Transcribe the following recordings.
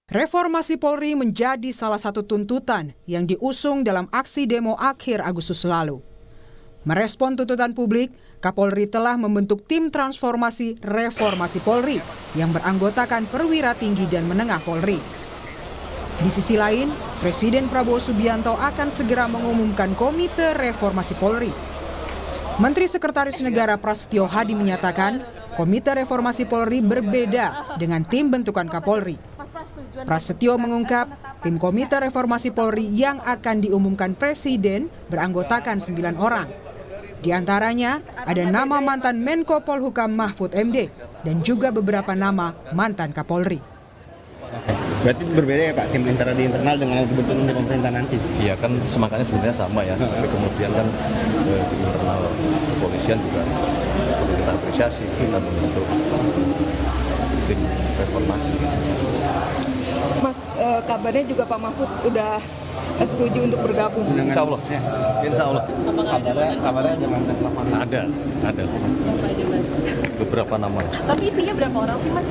Reformasi Polri menjadi salah satu tuntutan yang diusung dalam aksi demo akhir Agustus lalu. Merespon tuntutan publik, Kapolri telah membentuk tim transformasi Reformasi Polri yang beranggotakan perwira tinggi dan menengah Polri. Di sisi lain, Presiden Prabowo Subianto akan segera mengumumkan Komite Reformasi Polri. Menteri Sekretaris Negara Prasetyo Hadi menyatakan, Komite Reformasi Polri berbeda dengan tim bentukan Kapolri. Prasetyo mengungkap, tim Komite Reformasi Polri yang akan diumumkan Presiden beranggotakan 9 orang. Di antaranya ada nama mantan Menko Polhukam Mahfud MD dan juga beberapa nama mantan Kapolri. Berarti berbeda ya Pak, tim di internal dengan kebentukan di pemerintah nanti? Iya kan semangatnya sebenarnya sama ya, tapi kemudian kan di internal kepolisian juga perlu kita apresiasi, kita membentuk tim reformasi. Mas, kabarnya juga Pak Mahfud udah setuju untuk bergabung. Insya Allah. Insya Allah. Kabarnya dengan Ada. Beberapa nama. Tapi isinya berapa orang sih Mas?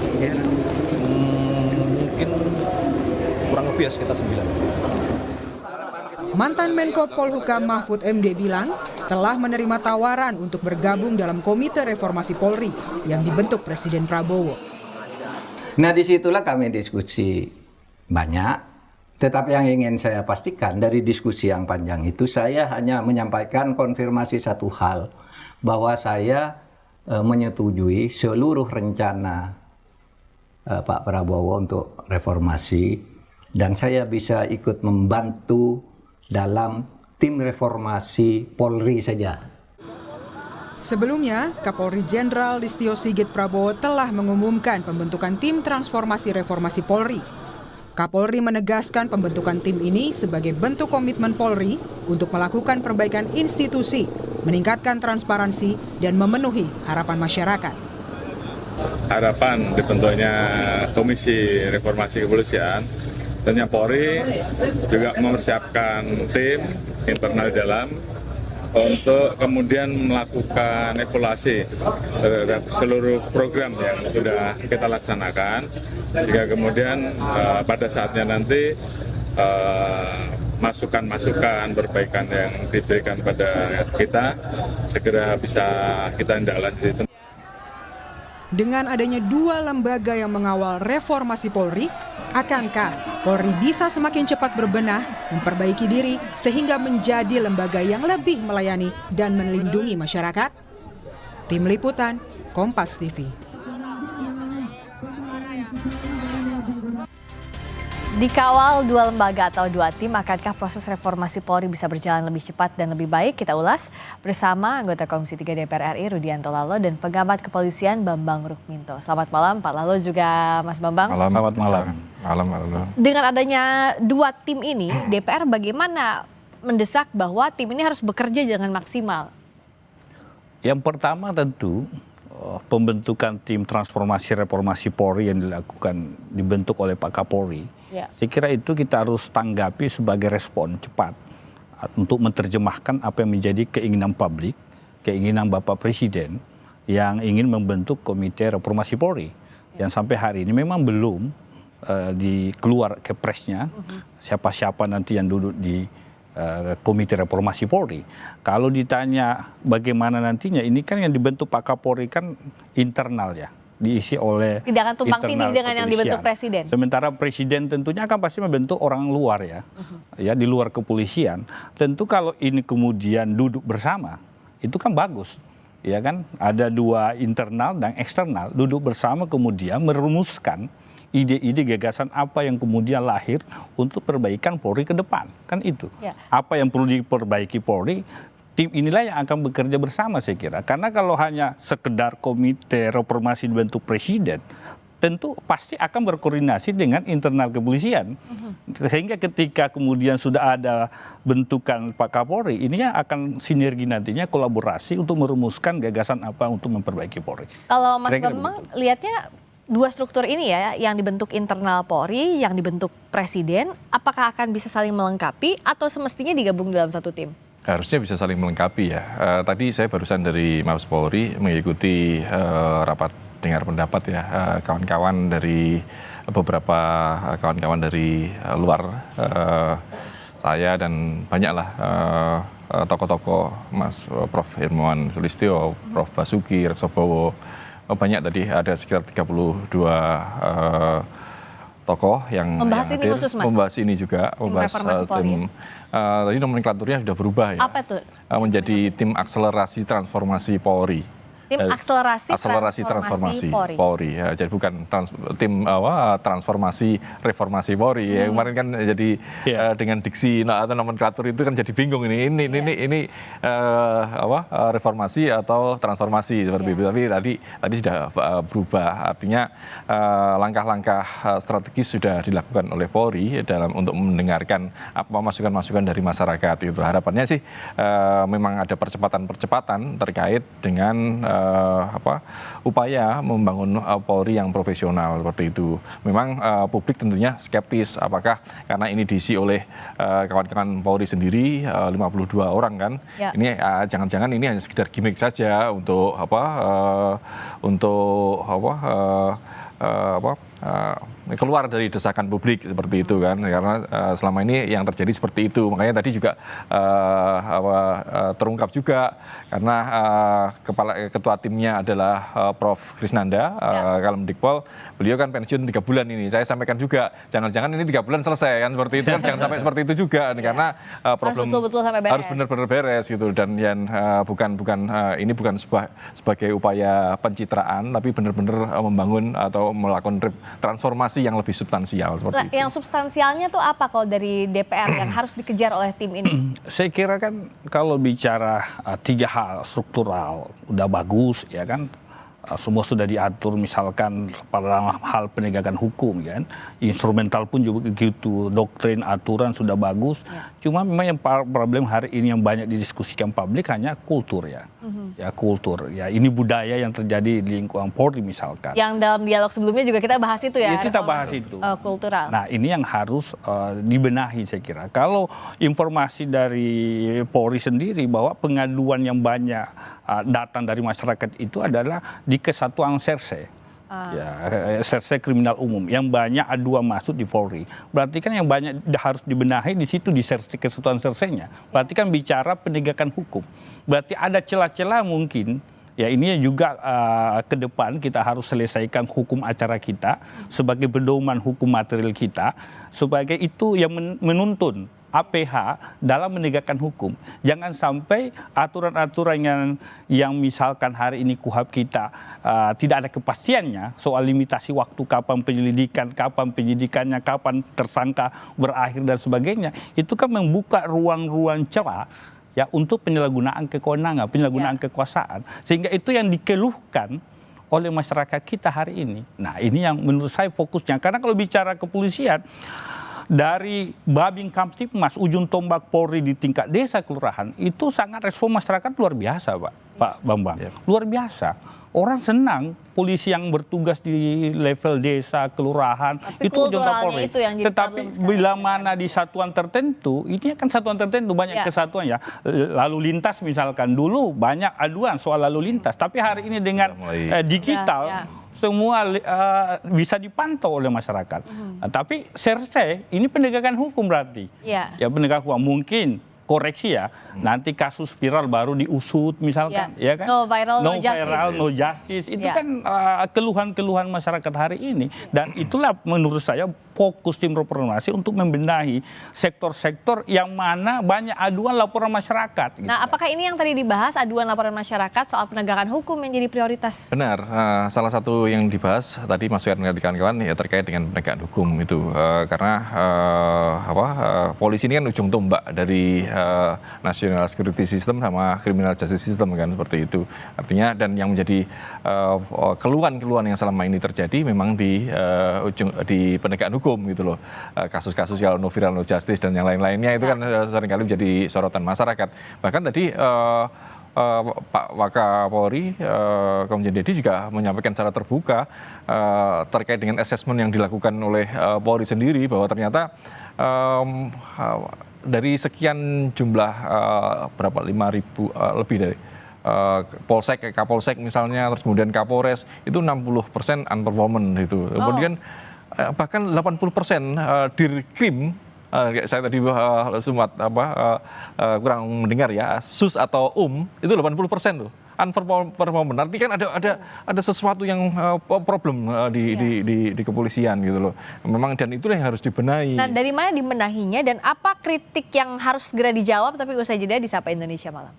Mungkin kurang lebih ya sekitar 9. Mantan Menko Polhukam Mahfud MD bilang telah menerima tawaran untuk bergabung dalam Komite Reformasi Polri yang dibentuk Presiden Prabowo. Nah, disitulah kami diskusi banyak, tetapi yang ingin saya pastikan dari diskusi yang panjang itu, saya hanya menyampaikan konfirmasi satu hal, bahwa saya menyetujui seluruh rencana Pak Prabowo untuk reformasi, dan saya bisa ikut membantu dalam tim reformasi Polri saja. Sebelumnya, Kapolri Jenderal Listio Sigit Prabowo telah mengumumkan pembentukan tim transformasi Reformasi Polri. Kapolri menegaskan pembentukan tim ini sebagai bentuk komitmen Polri untuk melakukan perbaikan institusi, meningkatkan transparansi, dan memenuhi harapan masyarakat. Harapan dibentuknya Komisi Reformasi Kepolisian, tentunya Polri juga mempersiapkan tim internal di dalam untuk kemudian melakukan evaluasi terhadap seluruh program yang sudah kita laksanakan, sehingga kemudian pada saatnya nanti masukan-masukan perbaikan yang diberikan pada kita segera bisa kita tindak. Dengan adanya 2 lembaga yang mengawal reformasi Polri, akankah Polri bisa semakin cepat berbenah, memperbaiki diri, sehingga menjadi lembaga yang lebih melayani dan melindungi masyarakat? Tim Liputan, Kompas TV. Dikawal 2 lembaga atau 2 tim, akankah proses reformasi Polri bisa berjalan lebih cepat dan lebih baik? Kita ulas bersama anggota Komisi 3 DPR RI Rudianto Lalo dan pengamat kepolisian Bambang Rukminto. Selamat malam Pak Lalo, juga Mas Bambang. Selamat malam. Malam. Dengan adanya 2 tim ini, DPR bagaimana mendesak bahwa tim ini harus bekerja dengan maksimal? Yang pertama tentu pembentukan tim transformasi reformasi Polri yang dibentuk oleh Pak Kapolri. Ya. Saya kira itu kita harus tanggapi sebagai respon cepat untuk menerjemahkan apa yang menjadi keinginan publik, keinginan Bapak Presiden yang ingin membentuk Komite Reformasi Polri. Yang sampai hari ini memang belum dikeluar kepresnya siapa-siapa nanti yang duduk di Komite Reformasi Polri. Kalau ditanya bagaimana nantinya, ini kan yang dibentuk Pak Kapolri kan internal ya, diisi oleh tidak akan tumpang tindih dengan yang dibentuk Presiden. Sementara Presiden tentunya akan pasti membentuk orang luar ya, ya di luar kepolisian. Tentu kalau ini kemudian duduk bersama, itu kan bagus, ya kan? Ada 2 internal dan eksternal duduk bersama kemudian merumuskan ide-ide gagasan apa yang kemudian lahir untuk perbaikan Polri ke depan, kan itu. Ya. Apa yang perlu diperbaiki Polri, tim inilah yang akan bekerja bersama saya kira. Karena kalau hanya sekedar Komite Reformasi dibentuk Presiden, tentu pasti akan berkoordinasi dengan internal kepolisian. Sehingga ketika kemudian sudah ada bentukan Pak Kapolri, ini akan sinergi nantinya, kolaborasi untuk merumuskan gagasan apa untuk memperbaiki Polri. Kalau Mas Bambang lihatnya 2 struktur ini ya, yang dibentuk internal Polri, yang dibentuk Presiden, apakah akan bisa saling melengkapi atau semestinya digabung dalam satu tim? Harusnya bisa saling melengkapi ya. Tadi saya barusan dari Mabes Polri mengikuti rapat dengar pendapat ya kawan-kawan dari beberapa kawan-kawan dari luar, saya dan banyaklah tokoh-tokoh, Mas Prof. Hermawan Sulistyo, Prof. Basuki Reksobowo, banyak tadi, ada sekitar 32 tokoh yang membahas yang ini hadir, khusus, Mas? membahas ini juga, membahas tim. Tadi nomenklaturnya sudah berubah ya. Apa itu? Menjadi tim akselerasi transformasi Polri. Tim akselerasi transformasi Polri. Ya, jadi bukan tim transformasi reformasi Polri. Ya, kemarin kan jadi dengan diksi atau nomenklatur itu kan jadi bingung ini reformasi atau transformasi seperti itu. Tapi tadi sudah berubah. Artinya langkah-langkah strategis sudah dilakukan oleh Polri untuk mendengarkan apa masukan-masukan dari masyarakat. Itu harapannya sih memang ada percepatan terkait dengan upaya membangun Polri yang profesional seperti itu. Memang publik tentunya skeptis apakah karena ini diisi oleh kawan-kawan Polri sendiri 52 orang kan. Ya. Ini jangan-jangan ini hanya sekedar gimmick saja untuk keluar dari desakan publik seperti itu kan, karena selama ini yang terjadi seperti itu. Makanya tadi juga terungkap juga karena ketua timnya adalah Prof. Krisnanda Kalemdikpol. Beliau kan pensiun 3 bulan ini. Saya sampaikan juga jangan-jangan ini 3 bulan selesai kan seperti itu kan. Jangan sampai seperti itu juga karena problem harus benar-benar beres gitu. Dan yang ini bukan sebagai upaya pencitraan, tapi benar-benar membangun atau melakukan transformasi yang lebih substansial seperti itu. Yang substansialnya tuh apa kalau dari DPR yang harus dikejar oleh tim ini? Saya kira kan kalau bicara 3 hal struktural udah bagus ya kan. Semua sudah diatur misalkan pada hal penegakan hukum kan, instrumental pun juga begitu, doktrin aturan sudah bagus. Cuma memang yang problem hari ini yang banyak didiskusikan publik hanya kultur ya, ya kultur ya, ini budaya yang terjadi di lingkungan Polri misalkan. Yang dalam dialog sebelumnya juga kita bahas itu ya. Kita bahas itu. Kultural. Nah ini yang harus dibenahi saya kira. Kalau informasi dari Polri sendiri bahwa pengaduan yang banyak datang dari masyarakat itu adalah di kesatuan serse, serse kriminal umum yang banyak aduan masuk di Polri. Berarti kan yang banyak harus dibenahi di situ di kesatuan sersenya. Berarti kan bicara penegakan hukum. Berarti ada celah-celah mungkin. Ya ini juga ke depan kita harus selesaikan hukum acara kita sebagai pedoman hukum material kita, sebagai itu yang menuntun APH dalam menegakkan hukum. Jangan sampai aturan-aturan yang misalkan hari ini KUHAP kita tidak ada kepastiannya soal limitasi waktu kapan penyelidikan, kapan penyidikannya, kapan tersangka berakhir dan sebagainya. Itu kan membuka ruang-ruang celah ya untuk penyalahgunaan kewenangan, penyalahgunaan kekuasaan. Sehingga itu yang dikeluhkan oleh masyarakat kita hari ini. Nah, ini yang menurut saya fokusnya. Karena kalau bicara kepolisian, dari Babin Kamtipmas, ujung tombak Polri di tingkat desa kelurahan, itu sangat respon masyarakat luar biasa, Pak Bambang. Luar biasa. Orang senang polisi yang bertugas di level desa, kelurahan, tapi itu ujung tombak Polri. Itu yang jadi tetapi bila mana di satuan tertentu, ini kan satuan tertentu banyak kesatuan ya. Lalu lintas misalkan, dulu banyak aduan soal lalu lintas, tapi hari ini dengan digital, semua bisa dipantau oleh masyarakat. Nah, tapi serse ini penegakan hukum berarti. Ya penegakan hukum mungkin koreksi ya. Nanti kasus viral baru diusut misalkan, ya kan? No viral, no justice. Itu kan keluhan-keluhan masyarakat hari ini. Dan itulah menurut saya fokus tim reformasi untuk membenahi sektor-sektor yang mana banyak aduan laporan masyarakat. Nah, apakah ini yang tadi dibahas, aduan laporan masyarakat soal penegakan hukum yang jadi prioritas? Benar, salah satu yang dibahas tadi masukan dari kawan-kawan ya terkait dengan penegakan hukum itu. Karena polisi ini kan ujung tombak dari national security system sama criminal justice system kan seperti itu. Artinya dan yang menjadi keluhan-keluhan yang selama ini terjadi memang di penegakan hukum gitu loh. Kasus-kasus kalau no viral no justice dan yang lain-lainnya itu kan seringkali menjadi sorotan masyarakat. Bahkan tadi Pak Wakapolri Komjen Dedi juga menyampaikan secara terbuka terkait dengan assessment yang dilakukan oleh Polri sendiri bahwa ternyata dari sekian jumlah berapa 5.000 lebih dari Polsek, Kapolsek misalnya, terus kemudian Kapolres itu 60% unperformance itu. Kemudian bahkan 80% Dirkrim, saya tadi sempat kurang mendengar ya, SUS atau itu 80% tuh unperformance. Artinya kan ada sesuatu yang problem di kepolisian gitu loh. Memang dan itulah yang harus dibenahi. Nah, dari mana dibenahinya dan apa kritik yang harus segera dijawab, tapi usai jeda di Sapa Indonesia Malam.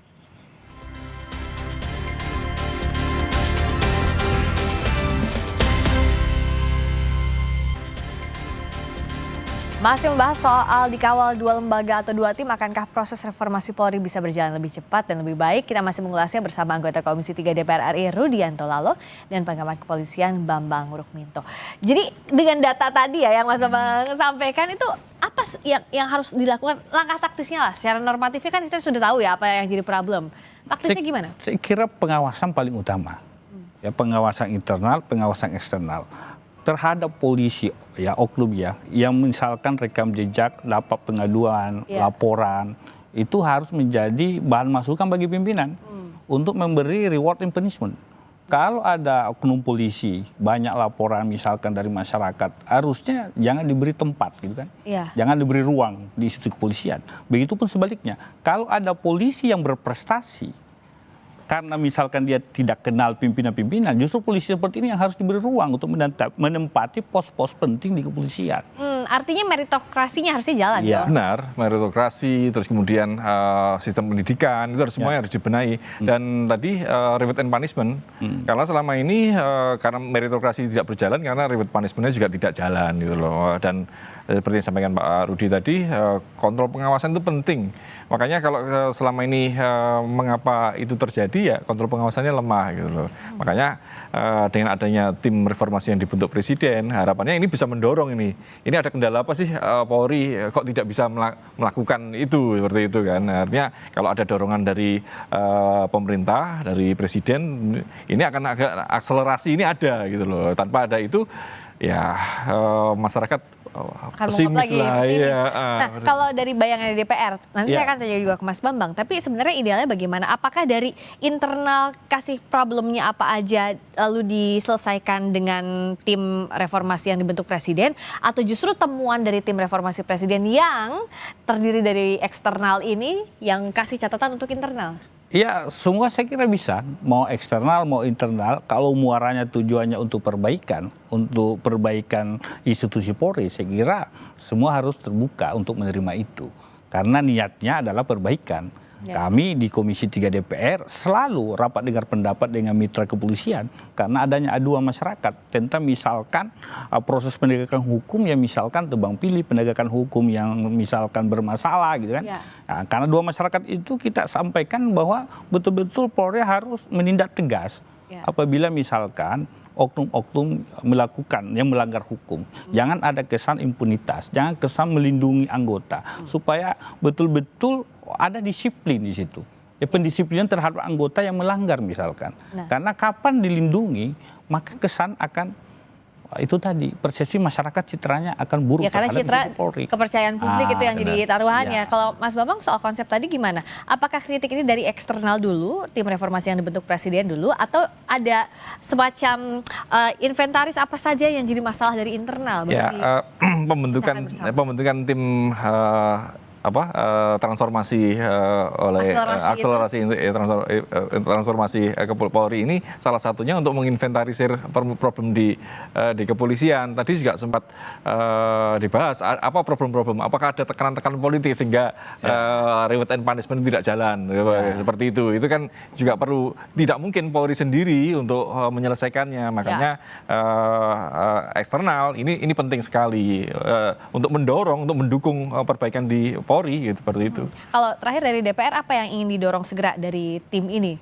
Masih membahas soal dikawal 2 lembaga atau 2 tim, akankah proses reformasi Polri bisa berjalan lebih cepat dan lebih baik? Kita masih mengulasnya bersama anggota Komisi 3 DPR RI Rudianto Lalo dan pengamat kepolisian Bambang Rukminto. Jadi dengan data tadi ya yang Mas Bambang sampaikan itu apa yang harus dilakukan, langkah taktisnya lah. Secara normatifnya kan kita sudah tahu ya apa yang jadi problem. Taktisnya gimana? Saya kira pengawasan paling utama. Ya, pengawasan internal, pengawasan eksternal terhadap polisi ya, oknum ya, yang misalkan rekam jejak, dapat pengaduan, laporan, itu harus menjadi bahan masukan bagi pimpinan untuk memberi reward and punishment. Kalau ada oknum polisi, banyak laporan misalkan dari masyarakat, harusnya jangan diberi tempat gitu kan, jangan diberi ruang di institusi kepolisian. Begitupun sebaliknya, kalau ada polisi yang berprestasi, karena misalkan dia tidak kenal pimpinan-pimpinan, justru polisi seperti ini yang harus diberi ruang untuk menempati pos-pos penting di kepolisian. Artinya meritokrasinya harusnya jalan. Ya, benar, meritokrasi, terus kemudian sistem pendidikan, itu harus semuanya harus dibenahi. Dan tadi reward and punishment, karena selama ini karena meritokrasi tidak berjalan, karena reward punishment-nya juga tidak jalan gitu loh. Dan seperti yang disampaikan Pak Rudi tadi, kontrol pengawasan itu penting. Makanya kalau selama ini mengapa itu terjadi, ya kontrol pengawasannya lemah gitu loh. Makanya dengan adanya tim reformasi yang dibentuk Presiden, harapannya ini bisa mendorong ini. Ini ada kendala apa sih Polri kok tidak bisa melakukan itu seperti itu kan. Artinya kalau ada dorongan dari pemerintah, dari Presiden, ini akan agak akselerasi ini ada gitu loh. Tanpa ada itu ya masyarakat pesimis lah. Ya. Nah, kalau dari bayangan DPR, nanti saya akan tanya juga ke Mas Bambang. Tapi sebenarnya idealnya bagaimana? Apakah dari internal kasih problemnya apa aja lalu diselesaikan dengan tim reformasi yang dibentuk Presiden, atau justru temuan dari tim reformasi Presiden yang terdiri dari eksternal ini yang kasih catatan untuk internal? Ya, semua saya kira bisa, mau eksternal, mau internal, kalau muaranya tujuannya untuk perbaikan institusi Polri, saya kira semua harus terbuka untuk menerima itu. Karena niatnya adalah perbaikan. Kami di Komisi 3 DPR selalu rapat dengar pendapat dengan mitra kepolisian karena adanya aduan masyarakat tentang misalkan proses penegakan hukum yang misalkan tebang pilih, penegakan hukum yang misalkan bermasalah gitu kan. Nah, karena dua masyarakat itu kita sampaikan bahwa betul-betul Polri harus menindak tegas apabila misalkan oknum-oknum melakukan yang melanggar hukum. Jangan ada kesan impunitas, jangan kesan melindungi anggota, supaya betul-betul ada disiplin di situ. Ya, pendisiplinan terhadap anggota yang melanggar misalkan. Karena kapan dilindungi, maka kesan akan itu tadi, persepsi masyarakat citranya akan buruk. Ya, karena citra kepercayaan publik itu yang jadi taruhannya. Kalau Mas Bambang soal konsep tadi gimana? Apakah kritik ini dari eksternal dulu, tim reformasi yang dibentuk Presiden dulu, atau ada semacam inventaris apa saja yang jadi masalah dari internal? Ya, pembentukan tim transformasi oleh transformasi Polri ini salah satunya untuk menginventarisir problem di kepolisian. Tadi juga sempat dibahas apa problem-problem, apakah ada tekanan-tekanan politik sehingga reward and punishment tidak jalan seperti itu. Itu kan juga perlu, tidak mungkin Polri sendiri untuk menyelesaikannya. Makanya eksternal ini penting sekali untuk mendorong, untuk mendukung perbaikan di Polri gitu, seperti itu. Kalau terakhir dari DPR, apa yang ingin didorong segera dari tim ini?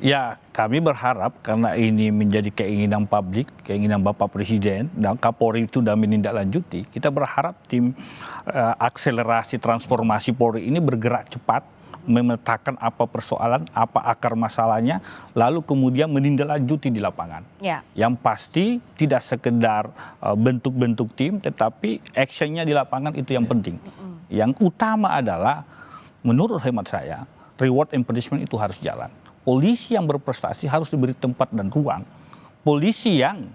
Ya, kami berharap karena ini menjadi keinginan publik, keinginan Bapak Presiden dan Kapolri itu sudah menindaklanjuti. Kita berharap tim akselerasi transformasi Polri ini bergerak cepat, memetakan apa persoalan, apa akar masalahnya, lalu kemudian menindaklanjuti di lapangan. Yang pasti tidak sekedar bentuk-bentuk tim, tetapi actionnya di lapangan itu yang penting. Yang utama adalah, menurut hemat saya, reward and punishment itu harus jalan. polisi yang berprestasi harus diberi tempat dan ruang. Polisi yang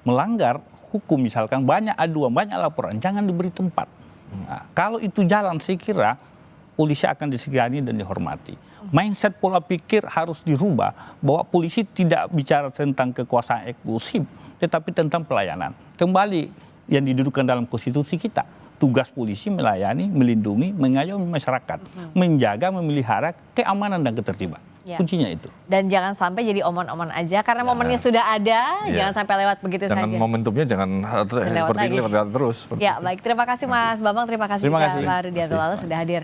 melanggar hukum misalkan banyak aduan, banyak laporan, jangan diberi tempat. Nah, kalau itu jalan saya kira polisi akan disegani dan dihormati. Mindset pola pikir harus dirubah bahwa polisi tidak bicara tentang kekuasaan eksklusif, tetapi tentang pelayanan. Kembali yang didudukan dalam konstitusi kita. Tugas polisi melayani, melindungi, mengayomi masyarakat, menjaga, memelihara keamanan dan ketertiban. Ya. Kuncinya itu. Dan jangan sampai jadi omon-omon aja karena momennya sudah ada, jangan sampai lewat begitu Jangan saja. momentumnya jangan seperti ini lewat terus. Ya, baik. Terima kasih Mas Bambang, terima kasih juga Pak Rudianto Lalu sudah hadir.